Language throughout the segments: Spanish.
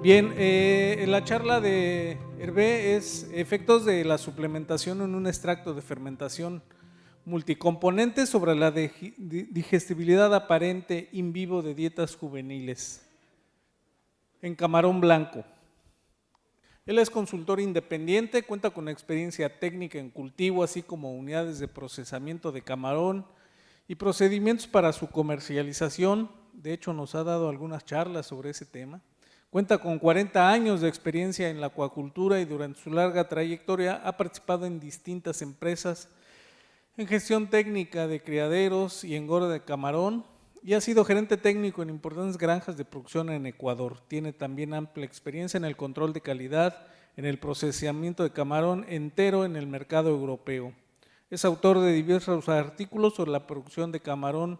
Bien, en la charla de Hervé es efectos de la suplementación en un extracto de fermentación multicomponente sobre la digestibilidad aparente in vivo de dietas juveniles en camarón blanco. Él es consultor independiente, cuenta con experiencia técnica en cultivo, así como unidades de procesamiento de camarón y procedimientos para su comercialización. De hecho, nos ha dado algunas charlas sobre ese tema. Cuenta con 40 años de experiencia en la acuacultura y durante su larga trayectoria ha participado en distintas empresas en gestión técnica de criaderos y engorde de camarón y ha sido gerente técnico en importantes granjas de producción en Ecuador. Tiene también amplia experiencia en el control de calidad, en el procesamiento de camarón entero en el mercado europeo. Es autor de diversos artículos sobre la producción de camarón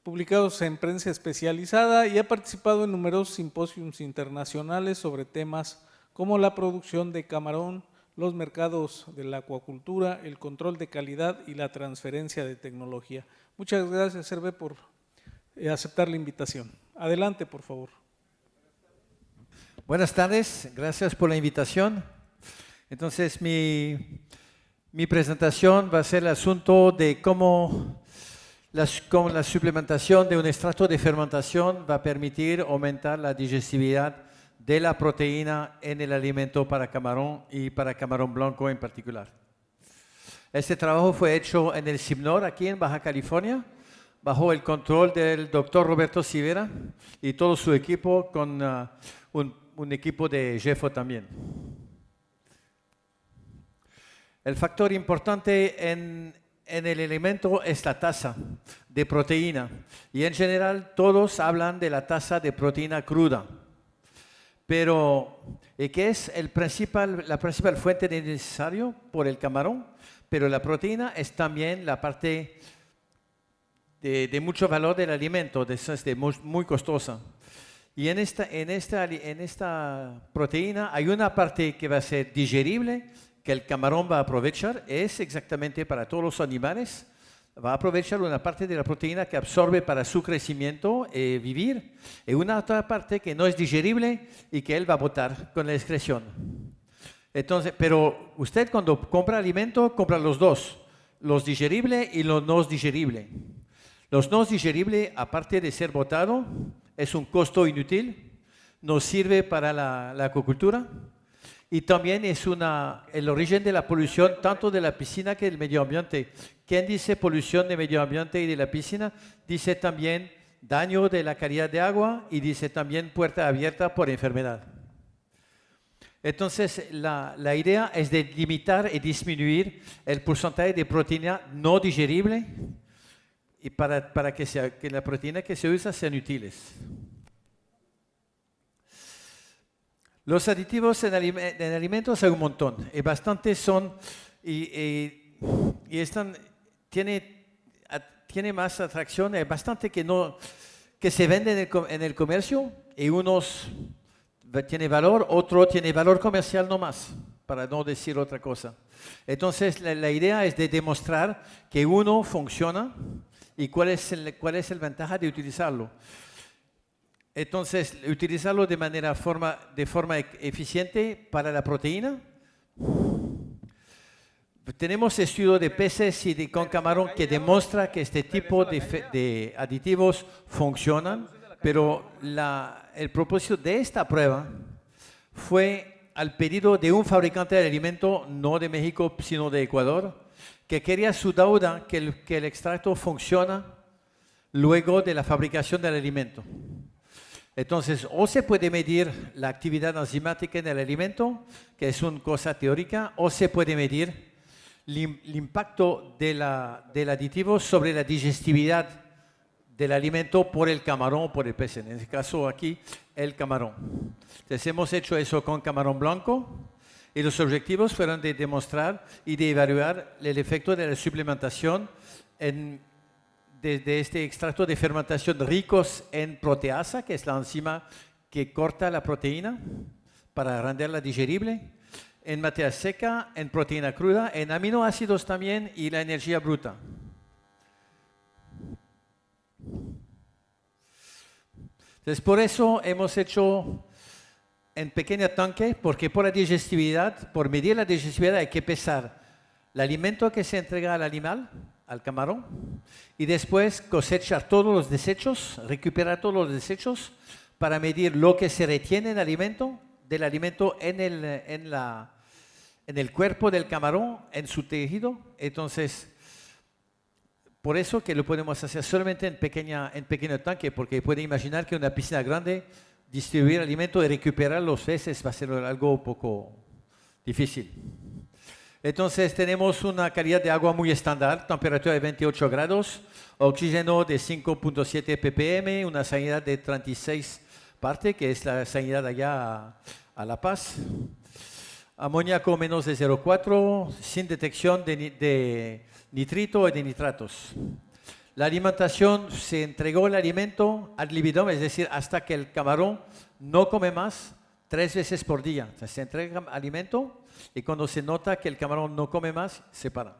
publicados en prensa especializada y ha participado en numerosos simposios internacionales sobre temas como la producción de camarón, los mercados de la acuacultura, el control de calidad y la transferencia de tecnología. Muchas gracias, Hervé, por aceptar la invitación. Adelante, por favor. Buenas tardes, gracias por la invitación. Entonces, mi presentación va a ser el asunto de cómo la suplementación de un extracto de fermentación va a permitir aumentar la digestibilidad de la proteína en el alimento para camarón y para camarón blanco en particular. Este trabajo fue hecho en el CIBNOR, aquí en Baja California, bajo el control del doctor Roberto Sivera y todo su equipo, con un equipo de JEFO también. El factor importante en el alimento es la tasa de proteína y en general todos hablan de la tasa de proteína cruda, pero que es la principal fuente de necesario por el camarón, pero la proteína es también la parte de mucho valor del alimento, muy costosa. Y en esta proteína hay una parte que va a ser digerible, que el camarón va a aprovechar, es exactamente para todos los animales, va a aprovechar una parte de la proteína que absorbe para su crecimiento y vivir, y una otra parte que no es digerible y que él va a botar con la excreción. Entonces, pero usted cuando compra alimento, compra los dos, los digeribles y los no digeribles. Los no digeribles, aparte de ser botado, es un costo inútil, no sirve para la acuacultura. Y también es el origen de la polución tanto de la piscina que del medio ambiente. ¿Quién dice polución del medio ambiente y de la piscina? Dice también daño de la calidad de agua y dice también puerta abierta por enfermedad. Entonces, la idea es de limitar y disminuir el porcentaje de proteína no digerible y para que la proteína que se usa sean útiles. Los aditivos en alimentos hay un montón, y bastantes son, tiene más atracción, hay bastante que se venden en el comercio, y unos tienen valor, otro tiene valor comercial nomás, para no decir otra cosa. Entonces la idea es de demostrar que uno funciona y cuál es la ventaja de utilizarlo. Entonces, utilizarlo de forma eficiente para la proteína. Tenemos estudios de peces y con camarón que demuestra que este tipo de aditivos funcionan, pero el propósito de esta prueba fue al pedido de un fabricante de alimento, no de México, sino de Ecuador, que quería su duda que el extracto funciona luego de la fabricación del alimento. Entonces, o se puede medir la actividad enzimática en el alimento, que es una cosa teórica, o se puede medir el impacto del aditivo sobre la digestibilidad del alimento por el camarón o por el pez. En este caso aquí, el camarón. Entonces, hemos hecho eso con camarón blanco y los objetivos fueron de demostrar y de evaluar el efecto de la suplementación de este extracto de fermentación ricos en proteasa, que es la enzima que corta la proteína para renderla digerible, en materia seca, en proteína cruda, en aminoácidos también y la energía bruta. Entonces, por eso hemos hecho en pequeño tanque, porque por la digestibilidad, por medir la digestibilidad hay que pesar el alimento que se entrega al animal, al camarón, y después cosechar todos los desechos, recuperar todos los desechos para medir lo que se retiene del alimento en el cuerpo del camarón, en su tejido. Entonces, por eso que lo podemos hacer solamente en pequeño tanque, porque pueden imaginar que una piscina grande, distribuir alimento y recuperar los peces va a ser algo un poco difícil. Entonces tenemos una calidad de agua muy estándar, temperatura de 28 grados, oxígeno de 5.7 ppm, una salinidad de 36 partes, que es la salinidad allá a La Paz. Amoníaco menos de 0,4, sin detección de nitrito y de nitratos. La alimentación, se entregó el alimento ad libitum, es decir, hasta que el camarón no come más 3 veces por día. Entonces, se entrega alimento y cuando se nota que el camarón no come más, se para.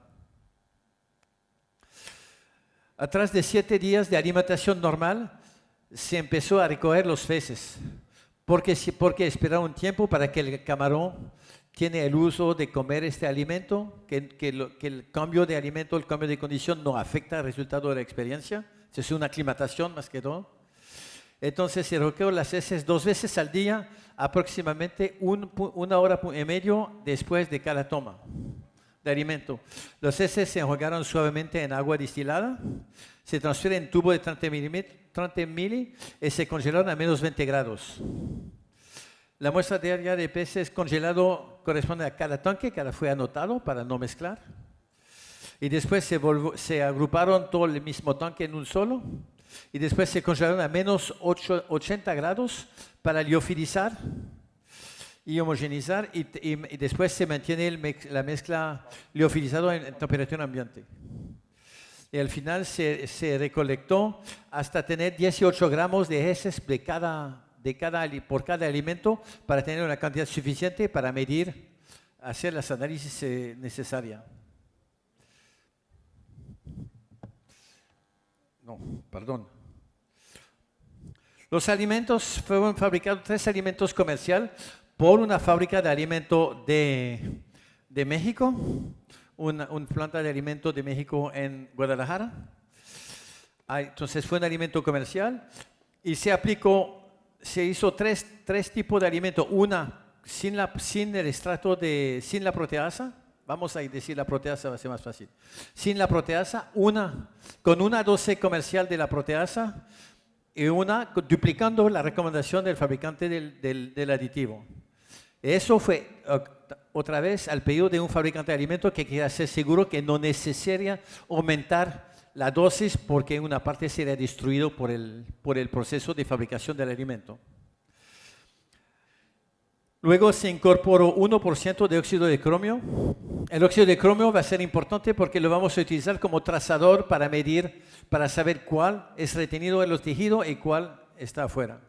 Atrás de 7 días de alimentación normal, se empezó a recoger los peces. Porque esperar un tiempo para que el camarón tiene el uso de comer este alimento, que el cambio de alimento, el cambio de condición no afecta al resultado de la experiencia. Es una aclimatación más que todo. Entonces se recogió las heces 2 veces al día, aproximadamente 1 hora y media después de cada toma de alimento. Los heces se enjuagaron suavemente en agua destilada, se transfieren en tubo de 30 ml y se congelaron a menos 20 grados. La muestra diaria de peces congelado corresponde a cada tanque, cada fue anotado para no mezclar. Y después se agruparon todo el mismo tanque en un solo. Y después se congelaron a menos 80 grados para liofilizar y homogeneizar. Y después se mantiene la mezcla liofilizada en temperatura ambiente. Y al final se recolectó hasta tener 18 gramos de heces por cada alimento para tener una cantidad suficiente para medir, hacer las análisis necesarias. No, perdón. Los alimentos fueron fabricados, 3 alimentos comerciales por una fábrica de alimento de México, una planta de alimento de México en Guadalajara. Entonces fue un alimento comercial y se hizo tres tipos de alimento. Una sin el extracto sin la proteasa. Vamos a decir la proteasa, va a ser más fácil. Sin la proteasa, con una dosis comercial de la proteasa y una duplicando la recomendación del fabricante del aditivo. Eso fue otra vez al pedido de un fabricante de alimentos que quería ser seguro que no necesitaría aumentar la dosis porque una parte sería destruido por el proceso de fabricación del alimento. Luego se incorporó 1% de óxido de cromio. El óxido de cromio va a ser importante porque lo vamos a utilizar como trazador para medir, para saber cuál es retenido en los tejidos y cuál está afuera.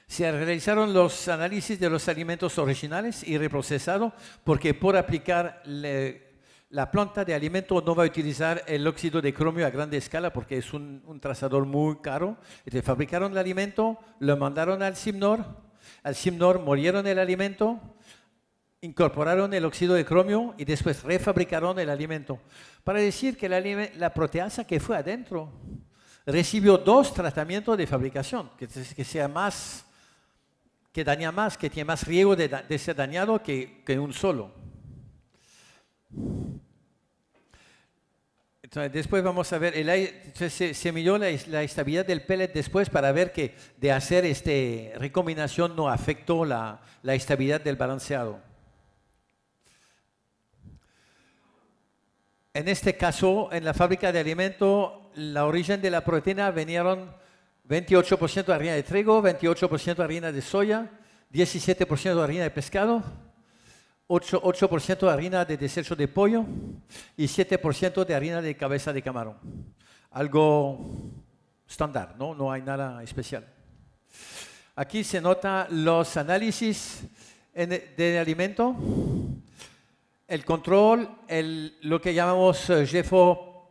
Se realizaron los análisis de los alimentos originales y reprocesados porque por aplicar la planta de alimento no va a utilizar el óxido de cromio a gran escala porque es un trazador muy caro. Entonces fabricaron el alimento, lo mandaron al Simnor. Al Simnor molieron el alimento, incorporaron el óxido de cromio y después refabricaron el alimento. Para decir que la proteasa que fue adentro recibió 2 tratamientos de fabricación, que sea más, que daña más, que tiene más riesgo de ser dañado que un solo. Entonces, después vamos a ver, se midió la estabilidad del pellet después para ver que de hacer esta recombinación no afectó la estabilidad del balanceado. En este caso, en la fábrica de alimentos, la origen de la proteína vinieron 28% de harina de trigo, 28% de harina de soya, 17% de harina de pescado, 8% de harina de desecho de pollo y 7% de harina de cabeza de camarón. Algo estándar, ¿no? No hay nada especial. Aquí se nota los análisis del alimento, el control, lo que llamamos GFO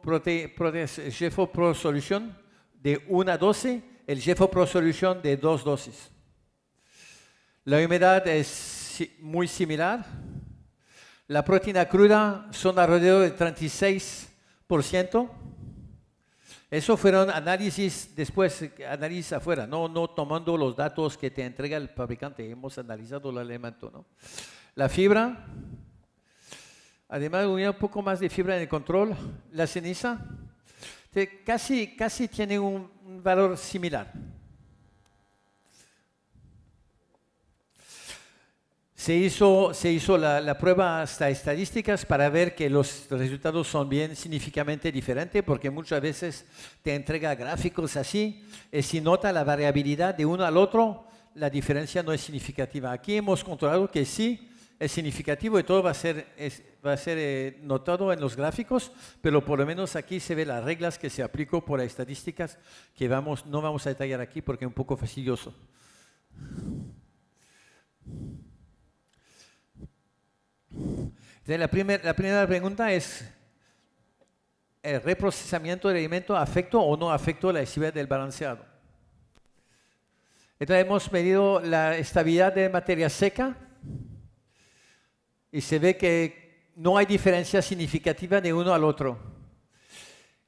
Pro Solution de 1 dosis, el GFO Pro Solution de 2 dosis. La humedad es muy similar. La proteína cruda son alrededor del 36%. Eso fueron análisis después, análisis afuera, no tomando los datos que te entrega el fabricante. Hemos analizado el elemento, ¿no? La fibra, además un poco más de fibra en el control. La ceniza, casi tiene un valor similar. Se hizo la prueba hasta estadísticas para ver que los resultados son bien significativamente diferentes, porque muchas veces te entrega gráficos así, y si nota la variabilidad de uno al otro, la diferencia no es significativa. Aquí hemos controlado que sí es significativo y todo va a ser notado en los gráficos, pero por lo menos aquí se ve las reglas que se aplicó por las estadísticas que no vamos a detallar aquí porque es un poco fastidioso. Entonces, la primera pregunta es, ¿el reprocesamiento del alimento afecta o no afecta la estabilidad del balanceado? Entonces hemos medido la estabilidad de materia seca y se ve que no hay diferencia significativa de uno al otro.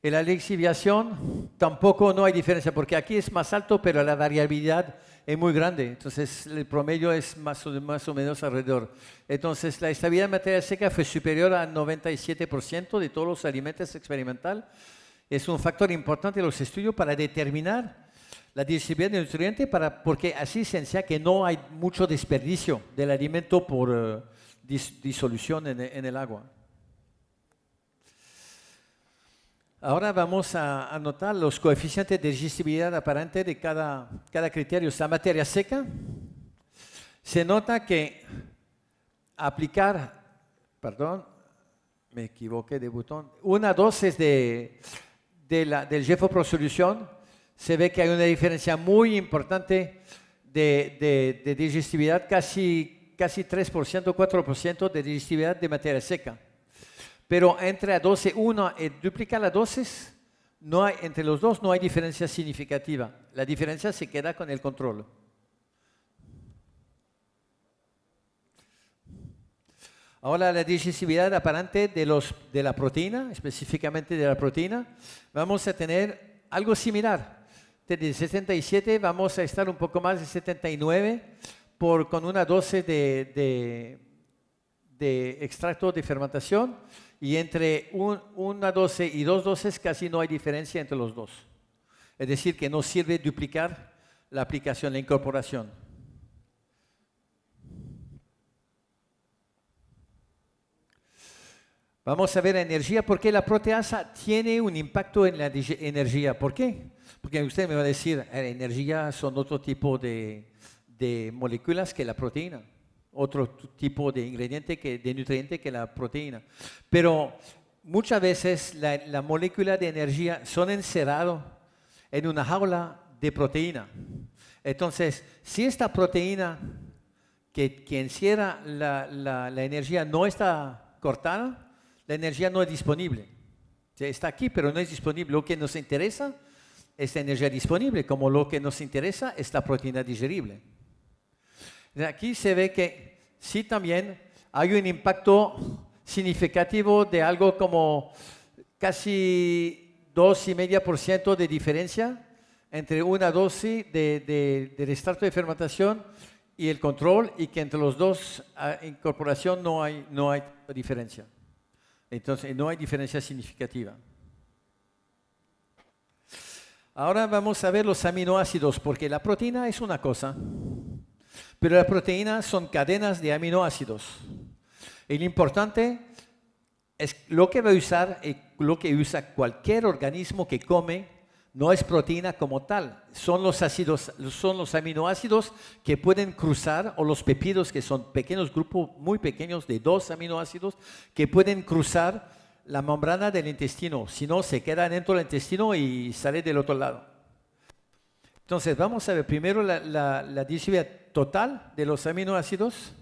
En la lixiviación tampoco no hay diferencia, porque aquí es más alto, pero la variabilidad es muy grande, entonces el promedio es más o menos alrededor. Entonces la estabilidad de materia seca fue superior al 97% de todos los alimentos experimentales. Es un factor importante en los estudios para determinar la disponibilidad de nutrientes, porque así se enseña que no hay mucho desperdicio del alimento por disolución en el agua. Ahora vamos a anotar los coeficientes de digestibilidad aparente de cada criterio. Esta materia seca, se nota que me equivoqué de botón, una dosis del Jeffo Solution, se ve que hay una diferencia muy importante de digestibilidad, casi 3%, 4% de digestibilidad de materia seca. Pero entre la dosis 1 y duplicar la dosis, entre los dos no hay diferencia significativa. La diferencia se queda con el control. Ahora la digestibilidad aparente de la proteína, específicamente de la proteína, vamos a tener algo similar. Desde 77 vamos a estar un poco más de 79 con una dosis de extracto de fermentación. Y entre una dosis y dos dosis casi no hay diferencia entre los dos. Es decir, que no sirve duplicar la aplicación, la incorporación. Vamos a ver la energía. ¿Por qué la proteasa tiene un impacto en la energía? ¿Por qué? Porque usted me va a decir, la energía son otro tipo de moléculas que la proteína. Otro tipo de ingrediente, de nutriente que la proteína. Pero muchas veces la molécula de energía son encerrados en una jaula de proteína. Entonces, si esta proteína que encierra la energía no está cortada, la energía no es disponible. O sea, está aquí, pero no es disponible. Lo que nos interesa es la energía disponible, como lo que nos interesa es la proteína digerible. Aquí se ve que sí también hay un impacto significativo de algo como casi 2,5% de diferencia entre una dosis del extracto de fermentación y el control, y que entre los dos incorporación no hay diferencia. Entonces no hay diferencia significativa. Ahora vamos a ver los aminoácidos, porque la proteína es una cosa, pero las proteínas son cadenas de aminoácidos. Y lo importante es lo que va a usar, lo que usa cualquier organismo que come, no es proteína como tal, son los aminoácidos que pueden cruzar, o los péptidos, que son pequeños grupos muy pequeños de 2 aminoácidos que pueden cruzar la membrana del intestino, si no se queda dentro del intestino y sale del otro lado. Entonces vamos a ver primero la distribución total de los aminoácidos,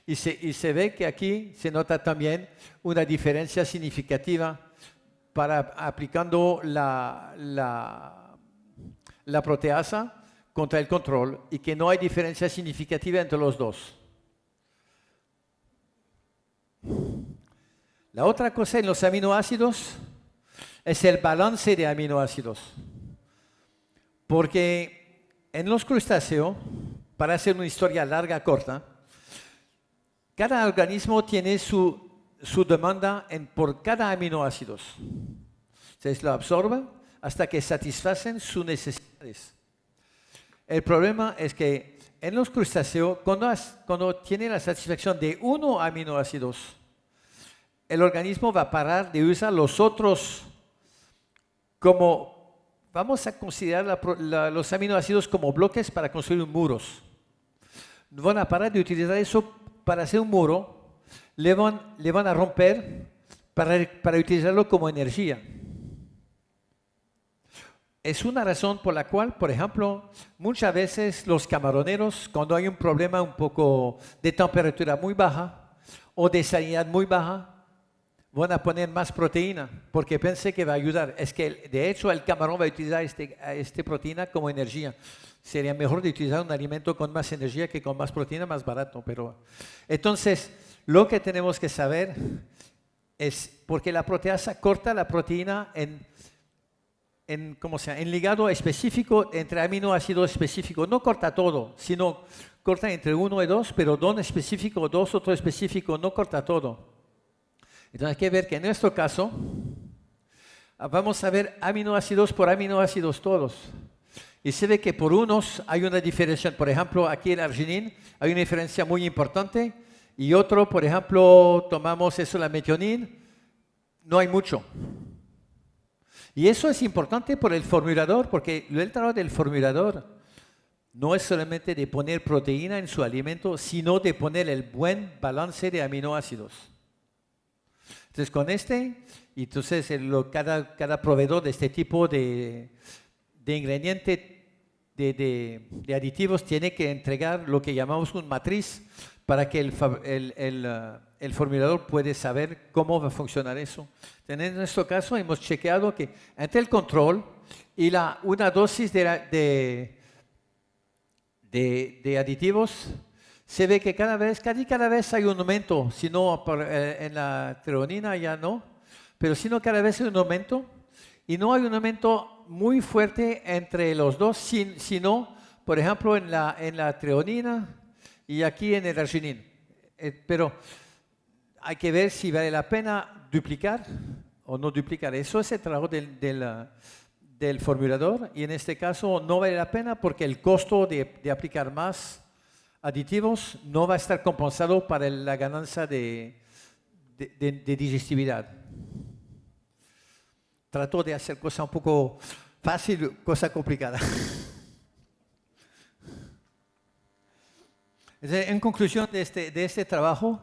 y se ve que aquí se nota también una diferencia significativa aplicando la proteasa contra el control y que no hay diferencia significativa entre los dos. La otra cosa en los aminoácidos es el balance de aminoácidos. Porque en los crustáceos, para hacer una historia larga, corta, cada organismo tiene su demanda por cada aminoácido. Entonces lo absorben hasta que satisfacen sus necesidades. El problema es que en los crustáceos, cuando tiene la satisfacción de uno aminoácidos, el organismo va a parar de usar los otros como, vamos a considerar los aminoácidos como bloques para construir muros. Van a parar de utilizar eso para hacer un muro, le van a romper para utilizarlo como energía. Es una razón por la cual, por ejemplo, muchas veces los camaroneros, cuando hay un problema un poco de temperatura muy baja o de salinidad muy baja, van a poner más proteína, porque pensé que va a ayudar. Es que, de hecho, el camarón va a utilizar esta proteína como energía. Sería mejor de utilizar un alimento con más energía que con más proteína, más barato. Pero entonces, lo que tenemos que saber es, porque la proteasa corta la proteína en ligado específico entre aminoácidos específicos. No corta todo, sino corta entre 1 y 2, pero 2 específico, 2 otro específico, no corta todo. Entonces hay que ver que en nuestro caso vamos a ver aminoácidos por aminoácidos todos. Y se ve que por unos hay una diferencia. Por ejemplo, aquí el arginine hay una diferencia muy importante. Y otro, por ejemplo, tomamos eso, la metionina, no hay mucho. Y eso es importante por el formulador, porque el trabajo del formulador no es solamente de poner proteína en su alimento, sino de poner el buen balance de aminoácidos. Entonces, con entonces cada proveedor de este tipo de ingrediente, de aditivos, tiene que entregar lo que llamamos una matriz para que el formulador pueda saber cómo va a funcionar eso. En nuestro caso, hemos chequeado que entre el control y una dosis de aditivos, se ve que cada vez hay un aumento, si no en la treonina ya no, pero si no cada vez hay un aumento, y no hay un aumento muy fuerte entre los dos, sino, por ejemplo, en la treonina y aquí en el arginine. Pero hay que ver si vale la pena duplicar o no duplicar. Eso es el trabajo del formulador, y en este caso no vale la pena porque el costo de aplicar más aditivos no va a estar compensado para la ganancia de digestibilidad. Trato de hacer cosa un poco fácil, cosa complicada. En conclusión de este trabajo,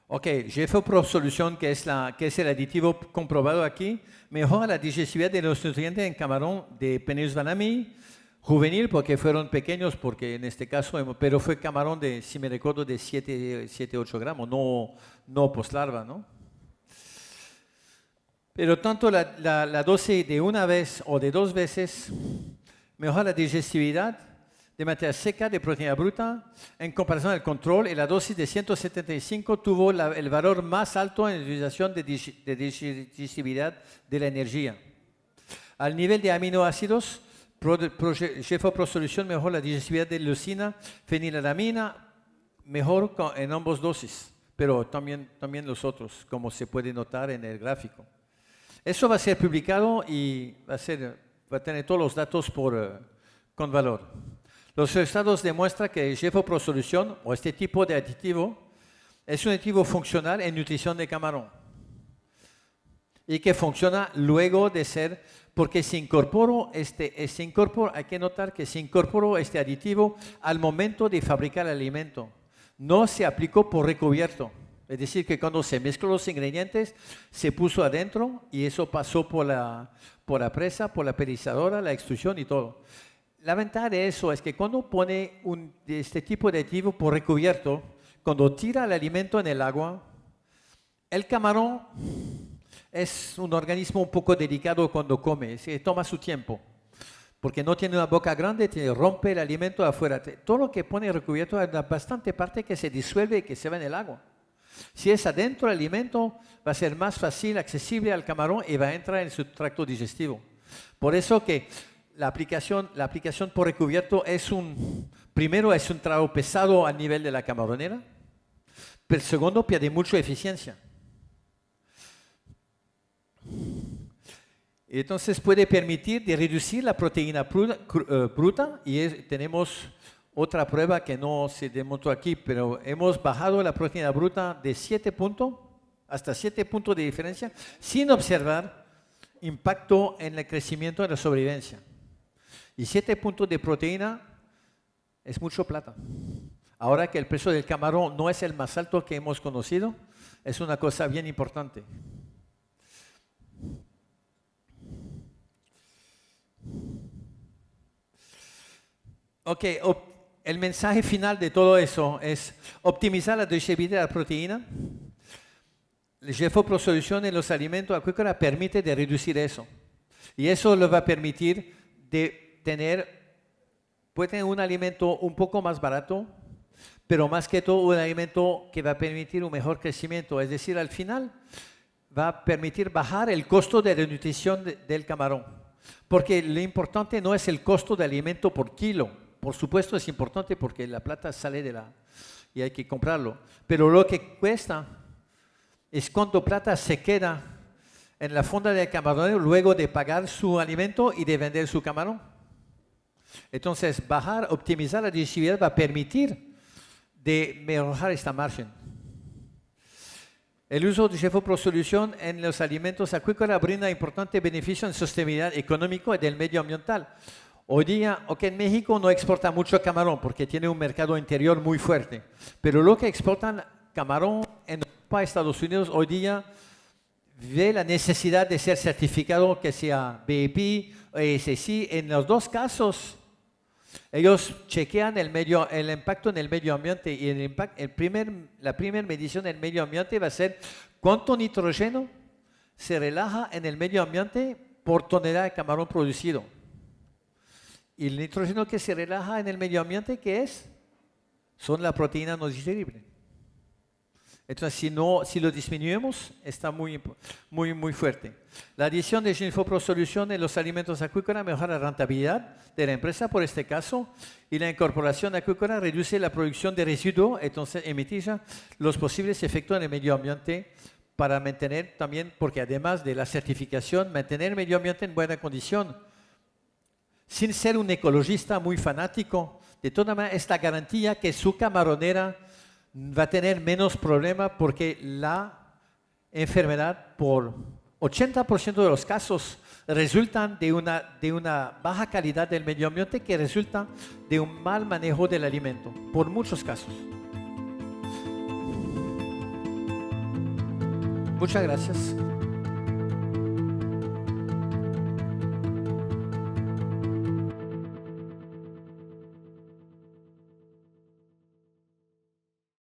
GFO Solution, que es el aditivo comprobado aquí, mejora la digestibilidad de los nutrientes en camarón de Peneus vanami, juvenil, porque fueron pequeños, porque en este caso, pero fue camarón de, si me recuerdo, de 7-8 gramos, no postlarva, ¿no? Pero tanto la dosis de una vez o de 2 veces mejora la digestibilidad de materia seca de proteína bruta en comparación al control, y la dosis de 175 tuvo el valor más alto en la utilización de digestibilidad de la energía. Al nivel de aminoácidos, GFO Pro Solution mejor la digestibilidad de leucina, fenilalamina, mejor en ambos dosis, pero también los otros, como se puede notar en el gráfico. Eso va a ser publicado y va a tener todos los datos con valor. Los resultados demuestran que el GFO Pro Solution, o este tipo de aditivo, es un aditivo funcional en nutrición de camarón. Y que funciona luego de ser, porque se incorporó hay que notar que se incorporó este aditivo al momento de fabricar el alimento. No se aplicó por recubierto. Es decir, que cuando se mezcló los ingredientes, se puso adentro y eso pasó por la presa, por la perizadora, la extrusión y todo. La ventaja de eso es que cuando pone este tipo de aditivo por recubierto, cuando tira el alimento en el agua, el camarón es un organismo un poco delicado cuando come, toma su tiempo. porque no tiene una boca grande, rompe el alimento afuera. Todo lo que pone recubierto hay bastante parte que se disuelve y que se va en el agua. Si es adentro el alimento, va a ser más fácil, accesible al camarón y va a entrar en su tracto digestivo. Por eso que la aplicación por recubierto primero es un trabajo pesado a nivel de la camaronera, pero segundo pierde mucha eficiencia. Entonces puede permitir de reducir la proteína bruta y tenemos otra prueba que no se demostró aquí, pero hemos bajado la proteína bruta de 7 puntos hasta 7 puntos de diferencia sin observar impacto en el crecimiento y la sobrevivencia. Y 7 puntos de proteína es mucho plata. Ahora que el precio del camarón no es el más alto que hemos conocido, es una cosa bien importante. Ok, el mensaje final de todo eso es optimizar la digestibilidad de la proteína. El GFO Solution en los alimentos acuícolas permite de reducir eso. Y eso le va a permitir de puede tener un alimento un poco más barato, pero más que todo un alimento que va a permitir un mejor crecimiento. Es decir, al final va a permitir bajar el costo de la nutrición del camarón. Porque lo importante no es el costo de alimento por kilo. Por supuesto es importante porque la plata sale y hay que comprarlo. Pero lo que cuesta es cuánto plata se queda en la fonda del camarón luego de pagar su alimento y de vender su camarón. Entonces, optimizar la digestibilidad va a permitir de mejorar esta margen. El uso de GFO Pro Solution en los alimentos acuícolas brinda importante beneficio en sostenibilidad económica y del medio ambiental. Hoy día, en México no exporta mucho camarón porque tiene un mercado interior muy fuerte, pero lo que exportan camarón en Europa, Estados Unidos, hoy día ve la necesidad de ser certificado, que sea BEP o ESC. En los dos casos, ellos chequean el impacto en el medio ambiente y la primera medición del medio ambiente va a ser cuánto nitrógeno se relaja en el medio ambiente por tonelada de camarón producido. Y el nitrógeno que se relaja en el medio ambiente, ¿qué es? Son la proteína no digerible. Entonces, si lo disminuimos, está muy fuerte. La adición de GFO Pro Solution en los alimentos acuícolas mejora la rentabilidad de la empresa, por este caso, y la incorporación acuícola reduce la producción de residuos, entonces mitiga los posibles efectos en el medio ambiente para mantener también, porque además de la certificación, mantener el medio ambiente en buena condición. Sin ser un ecologista muy fanático, de todas maneras, esta garantía que su camaronera va a tener menos problemas porque la enfermedad, por 80% de los casos, resultan de una baja calidad del medio ambiente que resulta de un mal manejo del alimento, por muchos casos. Muchas gracias.